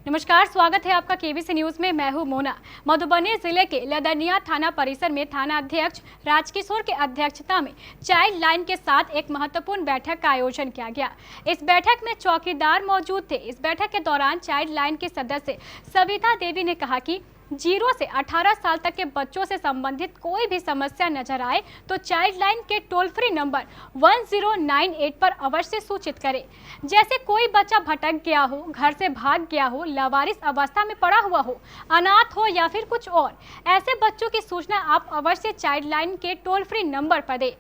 नमस्कार, स्वागत है आपका केबीसी न्यूज में। मैं हूं मोना। मधुबनी जिले के लदनिया थाना परिसर में थाना अध्यक्ष राजकिशोर की अध्यक्षता में चाइल्ड लाइन के साथ एक महत्वपूर्ण बैठक का आयोजन किया गया। इस बैठक में चौकीदार मौजूद थे। इस बैठक के दौरान चाइल्ड लाइन के सदस्य सविता देवी ने कहा कि 0 से 18 साल तक के बच्चों से संबंधित कोई भी समस्या नजर आए तो चाइल्ड लाइन के टोल फ्री नंबर 1098 पर अवश्य सूचित करें। जैसे कोई बच्चा भटक गया हो, घर से भाग गया हो, लावारिस अवस्था में पड़ा हुआ हो, अनाथ हो या फिर कुछ और, ऐसे बच्चों की सूचना आप अवश्य चाइल्ड लाइन के टोल फ्री नंबर पर दें।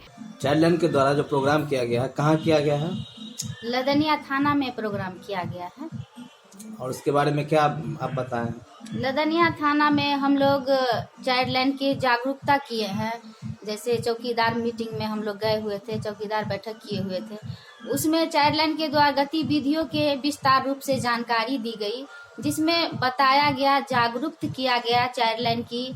चाइल्ड लाइन के द्वारा जो प्रोग्राम किया गया है, कहाँ किया गया है? लदनिया थाना में प्रोग्राम किया गया है। और उसके बारे में क्या आप बताएं? लदनिया थाना में हम लोग चाइल्ड लाइन की जागरूकता किए हैं। जैसे चौकीदार मीटिंग में हम लोग गए हुए थे, चौकीदार बैठक किए हुए थे। उसमें चाइल्ड लाइन के द्वारा गतिविधियों के विस्तार रूप से जानकारी दी गई, जिसमें बताया गया, जागरूक किया गया। चाइल्ड लाइन की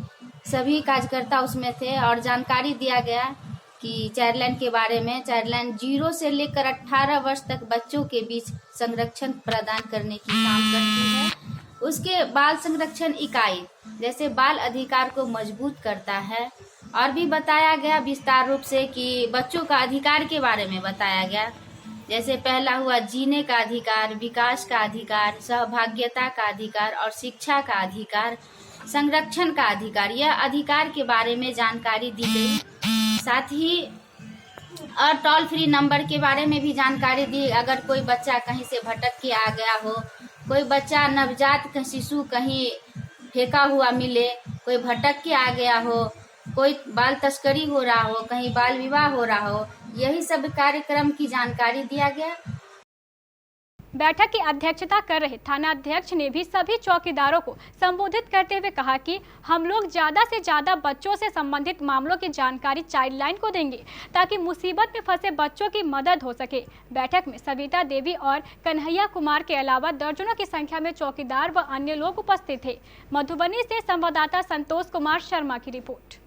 सभी कार्यकर्ता उसमें थे और जानकारी दिया गया कि चाइल्ड लाइन के बारे में। चाइल्ड लाइन 0 से लेकर 18 वर्ष तक बच्चों के बीच संरक्षण प्रदान करने की काम करती है। उसके बाल संरक्षण इकाई जैसे बाल अधिकार को मजबूत करता है। और भी बताया गया विस्तार रूप से कि बच्चों का अधिकार के बारे में बताया गया। जैसे पहला हुआ जीने का अधिकार, विकास का अधिकार, सहभागिता का अधिकार और शिक्षा का अधिकार, संरक्षण का अधिकार। यह अधिकार के बारे में जानकारी दी गई। साथ ही और टोल फ्री नंबर के बारे में भी जानकारी दी। अगर कोई बच्चा कहीं से भटक के आ गया हो, कोई बच्चा नवजात का शिशु कहीं फेंका हुआ मिले, कोई भटक के आ गया हो, कोई बाल तस्करी हो रहा हो, कहीं बाल विवाह हो रहा हो, यही सब कार्यक्रम की जानकारी दिया गया। बैठक की अध्यक्षता कर रहे थाना अध्यक्ष ने भी सभी चौकीदारों को संबोधित करते हुए कहा कि हम लोग ज्यादा से ज्यादा बच्चों से संबंधित मामलों की जानकारी चाइल्ड लाइन को देंगे ताकि मुसीबत में फंसे बच्चों की मदद हो सके। बैठक में सविता देवी और कन्हैया कुमार के अलावा दर्जनों की संख्या में चौकीदार व अन्य लोग उपस्थित थे। मधुबनी से संवाददाता संतोष कुमार शर्मा की रिपोर्ट।